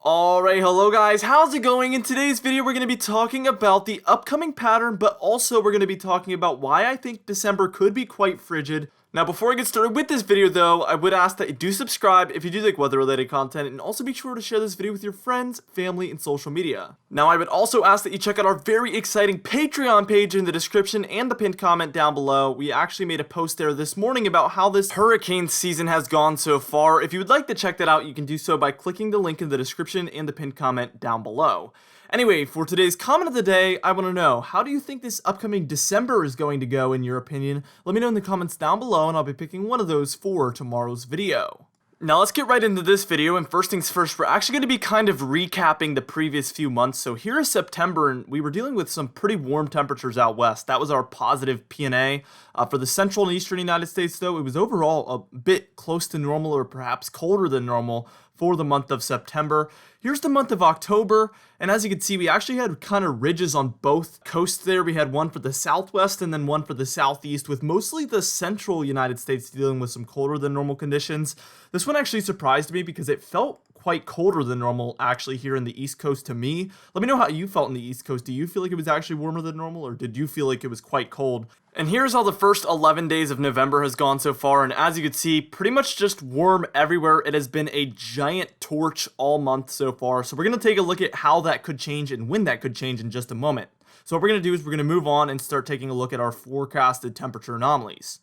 Alright, hello guys, how's it going? In today's video we're going to be talking about the upcoming pattern, but also we're going to be talking about why I think December could be quite frigid. Now before I get started with this video though, I would ask that you do subscribe if you do like weather related content, and also be sure to share this video with your friends, family, and social media. Now I would also ask that you check out our very exciting Patreon page in the description and the pinned comment down below. We actually made a post there this morning about how this hurricane season has gone so far. If you would like to check that out, you can do so by clicking the link in the description and the pinned comment down below. Anyway, for today's comment of the day, I want to know, how do you think this upcoming December is going to go in your opinion? Let me know in the comments down below and I'll be picking one of those for tomorrow's video. Now let's get right into this video, and first things first, we're actually going to be kind of recapping the previous few months. So here is September, and we were dealing with some pretty warm temperatures out west. That was our positive PNA. For the central and eastern United States though, it was overall a bit close to normal, or perhaps colder than normal for the month of September. Here's the month of October, and as you can see, we actually had kind of ridges on both coasts there. We had one for the southwest and then one for the southeast, with mostly the central United States dealing with some colder than normal conditions. This one actually surprised me because it felt quite colder than normal actually here in the East Coast to me. Let me know how you felt in the East Coast. Do you feel like it was actually warmer than normal, or did you feel like it was quite cold? And here's how the first 11 days of November has gone so far, and as you can see, pretty much just warm everywhere. It has been a giant torch all month so far, so we're going to take a look at how that could change and when that could change in just a moment. So what we're going to do is we're going to move on and start taking a look at our forecasted temperature anomalies.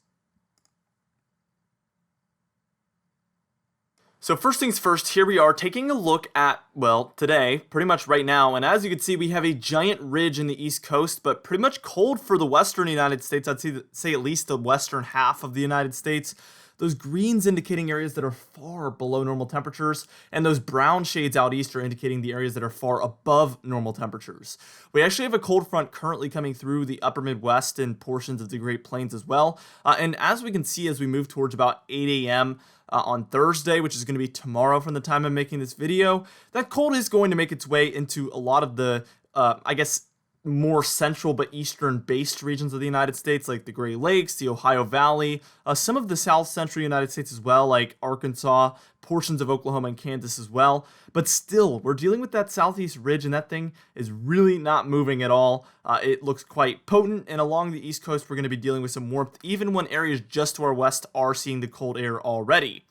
So first things first, here we are taking a look at, well, today, pretty much right now, and as you can see, we have a giant ridge in the East Coast, but pretty much cold for the western United States. I'd say at least the western half of the United States. Those greens indicating areas that are far below normal temperatures, and those brown shades out east are indicating the areas that are far above normal temperatures. We actually have a cold front currently coming through the upper Midwest and portions of the Great Plains as well, and as we can see as we move towards about 8 a.m., on Thursday, which is going to be tomorrow from the time I'm making this video, that cold is going to make its way into a lot of the, I guess, more central but eastern based regions of the United States, like the Great Lakes, the Ohio Valley, some of the south central United States as well, like Arkansas, portions of Oklahoma and Kansas as well. But still, we're dealing with that southeast ridge, and that thing is really not moving at all. It looks quite potent, and along the East Coast, we're going to be dealing with some warmth, even when areas just to our west are seeing the cold air already.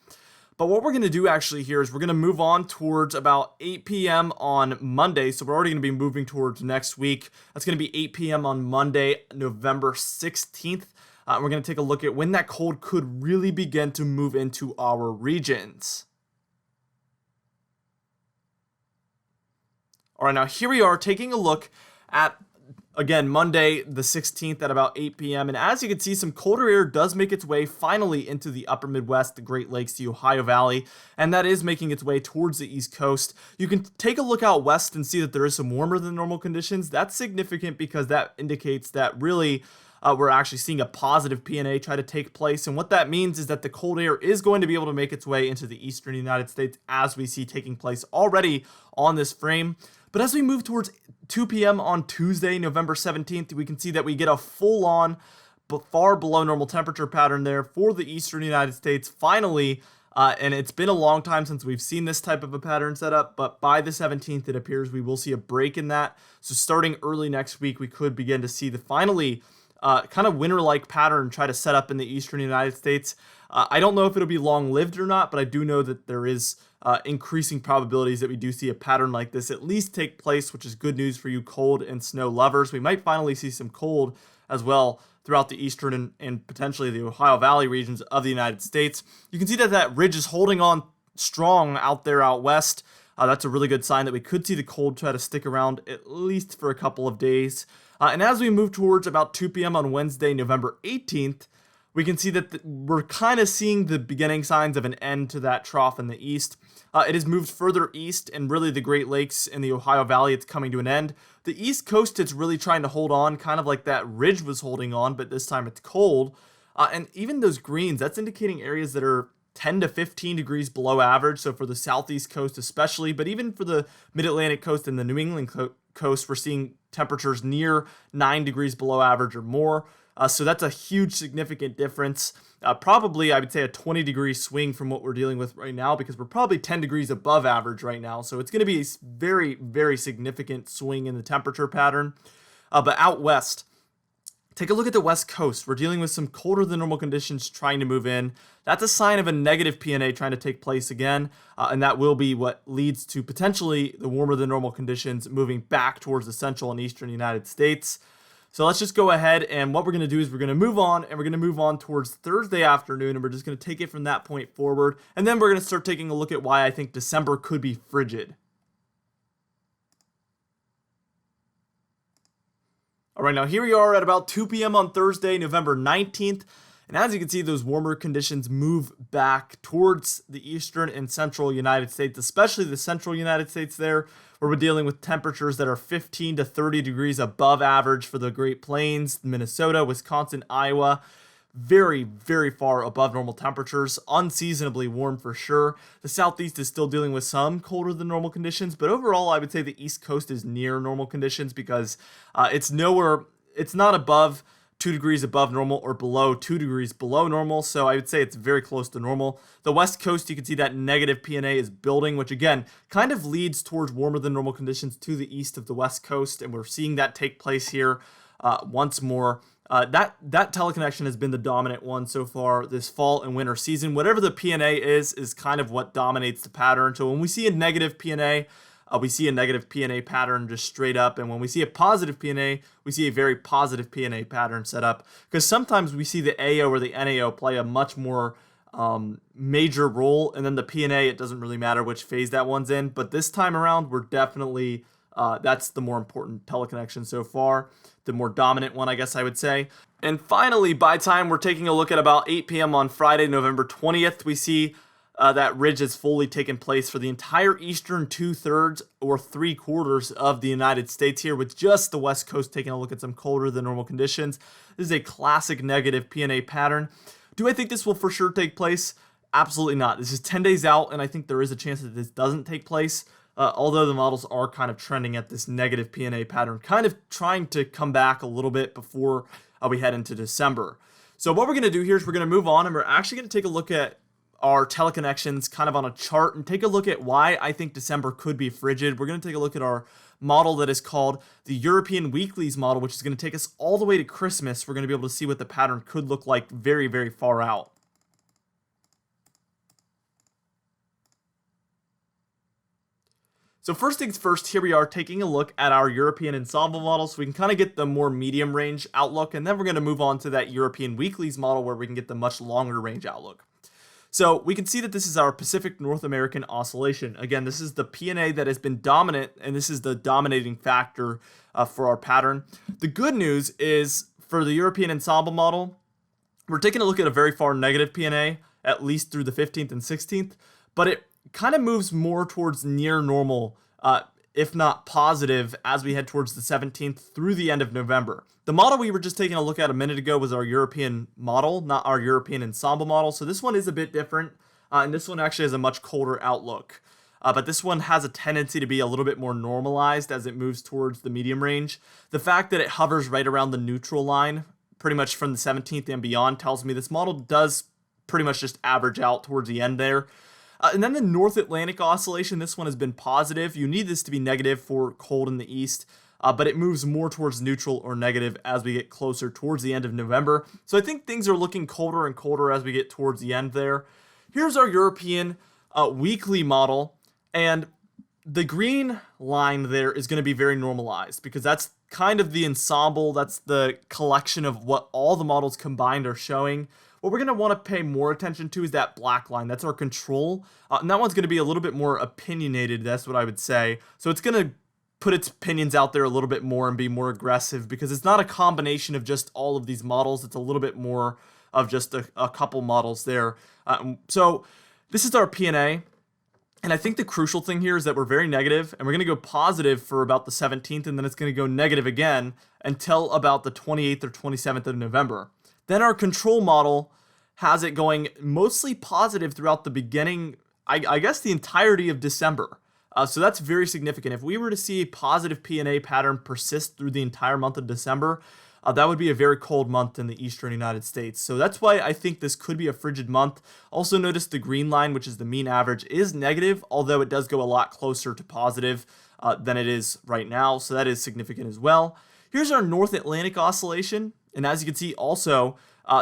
But what we're going to do actually here is we're going to move on towards about 8 p.m. on Monday. So we're already going to be moving towards next week. That's going to be 8 p.m. on Monday, November 16th. We're going to take a look at when that cold could really begin to move into our regions. All right, now here we are taking a look at, again, Monday the 16th at about 8 p.m. And as you can see, some colder air does make its way finally into the upper Midwest, the Great Lakes, the Ohio Valley, and that is making its way towards the East Coast. You can take a look out west and see that there is some warmer than normal conditions. That's significant because that indicates that really we're actually seeing a positive PNA try to take place. And what that means is that the cold air is going to be able to make its way into the eastern United States, as we see taking place already on this frame. But as we move towards 2 p.m. on Tuesday, November 17th, we can see that we get a full-on, but far below normal temperature pattern there for the eastern United States finally. And it's been a long time since we've seen this type of a pattern set up, but by the 17th, it appears we will see a break in that. So starting early next week, we could begin to see the finally kind of winter-like pattern try to set up in the eastern United States. I don't know if it'll be long-lived or not, but I do know that there is increasing probabilities that we do see a pattern like this at least take place, which is good news for you cold and snow lovers. We might finally see some cold as well throughout the eastern and potentially the Ohio Valley regions of the United States. You can see that that ridge is holding on strong out there out west. That's a really good sign that we could see the cold try to stick around at least for a couple of days. And as we move towards about 2 p.m. on Wednesday, November 18th, we can see that we're kind of seeing the beginning signs of an end to that trough in the east. It has moved further east, and really the Great Lakes and the Ohio Valley, it's coming to an end. The East Coast, it's really trying to hold on, kind of like that ridge was holding on, but this time it's cold. And even those greens, that's indicating areas that are 10 to 15 degrees below average. So for the southeast coast especially, but even for the mid-Atlantic coast and the New England coast, we're seeing temperatures near 9 degrees below average or more. So that's a huge significant difference. Probably, I would say, a 20-degree swing from what we're dealing with right now, because we're probably 10 degrees above average right now. So it's going to be a very, very significant swing in the temperature pattern. But out west, take a look at the West Coast. We're dealing with some colder than normal conditions trying to move in. That's a sign of a negative PNA trying to take place again, and that will be what leads to potentially the warmer than normal conditions moving back towards the central and eastern United States. So let's just go ahead, and what we're going to do is we're going to move on, and we're going to move on towards Thursday afternoon, and we're just going to take it from that point forward, and then we're going to start taking a look at why I think December could be frigid. All right, now here we are at about 2 p.m. on Thursday, November 19th. And as you can see, those warmer conditions move back towards the eastern and central United States, especially the central United States there, where we're dealing with temperatures that are 15 to 30 degrees above average for the Great Plains, Minnesota, Wisconsin, Iowa. Very, very far above normal temperatures, unseasonably warm for sure. The southeast is still dealing with some colder than normal conditions, but overall I would say the east coast is near normal conditions, because it's not above 2 degrees above normal or below 2 degrees below normal, so I would say it's very close to normal. The west coast, you can see that negative PNA is building, which again kind of leads towards warmer than normal conditions to the east of the west coast, and we're seeing that take place here once more. That teleconnection has been the dominant one so far this fall and winter season. Whatever the PNA is kind of what dominates the pattern. So when we see a negative PNA, we see a negative PNA pattern just straight up. And when we see a positive PNA, we see a very positive PNA pattern set up. Because sometimes we see the AO or the NAO play a much more major role. And then the PNA, it doesn't really matter which phase that one's in. But this time around, we're definitely, that's the more important teleconnection so far. The more dominant one, I guess I would say. And finally, by time we're taking a look at about 8 p.m. on Friday, November 20th, we see that ridge has fully taken place for the entire eastern 2/3 or 3/4 of the United States here, with just the west coast taking a look at some colder than normal conditions. This is a classic negative PNA pattern. Do I think this will for sure take place? Absolutely not. This is 10 days out, and I think there is a chance that this doesn't take place. Although the models are kind of trending at this negative PNA pattern, kind of trying to come back a little bit before we head into December. So what we're going to do here is we're going to move on, and we're actually going to take a look at our teleconnections kind of on a chart and take a look at why I think December could be frigid. We're going to take a look at our model that is called the European Weeklies model, which is going to take us all the way to Christmas. We're going to be able to see what the pattern could look like very, very far out. So first things first, here we are taking a look at our European Ensemble model, so we can kind of get the more medium range outlook, and then we're going to move on to that European Weeklies model where we can get the much longer range outlook. So we can see that this is our Pacific North American Oscillation. Again, this is the PNA that has been dominant, and this is the dominating factor for our pattern. The good news is for the European Ensemble model, we're taking a look at a very far negative PNA, at least through the 15th and 16th, but it kind of moves more towards near normal, if not positive, as we head towards the 17th through the end of November. The model we were just taking a look at a minute ago was our European model, not our European Ensemble model. So this one is a bit different, and this one actually has a much colder outlook. But this one has a tendency to be a little bit more normalized as it moves towards the medium range. The fact that it hovers right around the neutral line, pretty much from the 17th and beyond, tells me this model does pretty much just average out towards the end there. And then the North Atlantic Oscillation, this one has been positive. You need this to be negative for cold in the east, but it moves more towards neutral or negative as we get closer towards the end of November. So I think things are looking colder and colder as we get towards the end there. Here's our European weekly model, and the green line there is going to be very normalized because that's kind of the ensemble, that's the collection of what all the models combined are showing. What we're going to want to pay more attention to is that black line. That's our control. And that one's going to be a little bit more opinionated, that's what I would say. So it's going to put its opinions out there a little bit more and be more aggressive because it's not a combination of just all of these models. It's a little bit more of just a couple models there. So this is our PNA. And I think the crucial thing here is that we're very negative, and we're going to go positive for about the 17th, and then it's going to go negative again until about the 28th or 27th of November. Then our control model has it going mostly positive throughout the beginning, I guess the entirety of December. So that's very significant. If we were to see a positive PNA pattern persist through the entire month of December, that would be a very cold month in the eastern United States. So that's why I think this could be a frigid month. Also notice the green line, which is the mean average, is negative, although it does go a lot closer to positive than it is right now. So that is significant as well. Here's our North Atlantic oscillation. And as you can see also,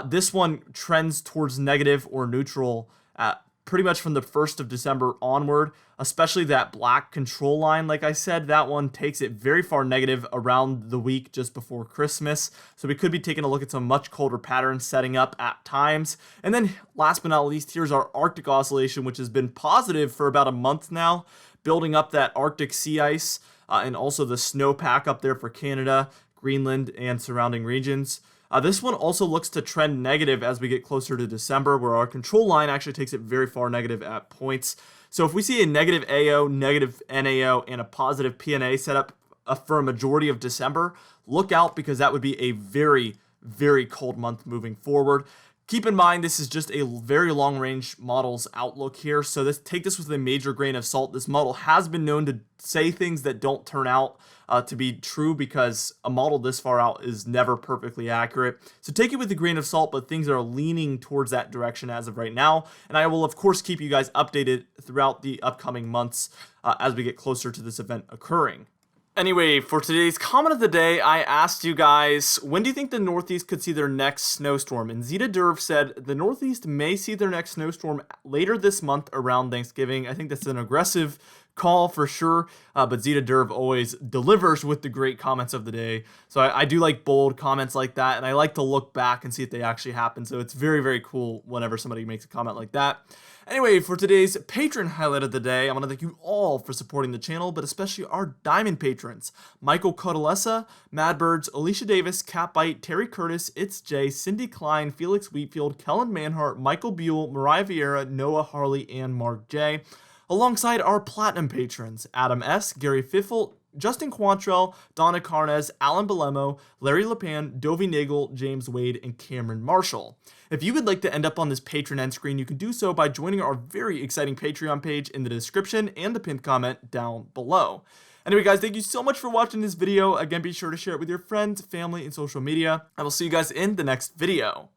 this one trends towards negative or neutral pretty much from the 1st of December onward, especially that black control line. Like I said, that one takes it very far negative around the week just before Christmas. So we could be taking a look at some much colder patterns setting up at times. And then last but not least, here's our Arctic oscillation, which has been positive for about a month now, building up that Arctic sea ice and also the snowpack up there for Canada, Greenland, and surrounding regions. This one also looks to trend negative as we get closer to December, where our control line actually takes it very far negative at points. So if we see a negative AO, negative NAO, and a positive PNA setup for a majority of December, look out, because that would be a very, very cold month moving forward. Keep in mind, this is just a very long-range model's outlook here, so take this with a major grain of salt. This model has been known to say things that don't turn out to be true, because a model this far out is never perfectly accurate. So take it with a grain of salt, but things are leaning towards that direction as of right now. And I will, of course, keep you guys updated throughout the upcoming months as we get closer to this event occurring. Anyway, for today's comment of the day, I asked you guys, when do you think the Northeast could see their next snowstorm? And Zeta Derv said the Northeast may see their next snowstorm later this month around Thanksgiving. I think that's an aggressive call for sure, but Zeta Derv always delivers with the great comments of the day. So I do like bold comments like that, and I like to look back and see if they actually happen. So it's very, very cool whenever somebody makes a comment like that. Anyway, for today's patron highlight of the day, I want to thank you all for supporting the channel, but especially our diamond patrons: Michael Cotalesa, Madbirds, Alicia Davis, Catbite, Terry Curtis, It's Jay, Cindy Klein, Felix Wheatfield, Kellen Manhart, Michael Buell, Mariah Vieira, Noah Harley, and Mark J. Alongside our platinum patrons: Adam S., Gary Fiffle, Justin Quantrell, Donna Carnes, Alan Belemo, Larry Lepan, Dovey Nagel, James Wade, and Cameron Marshall. If you would like to end up on this patron end screen, you can do so by joining our very exciting Patreon page in the description and the pinned comment down below. Anyway, guys, thank you so much for watching this video. Again, be sure to share it with your friends, family, and social media. I will see you guys in the next video.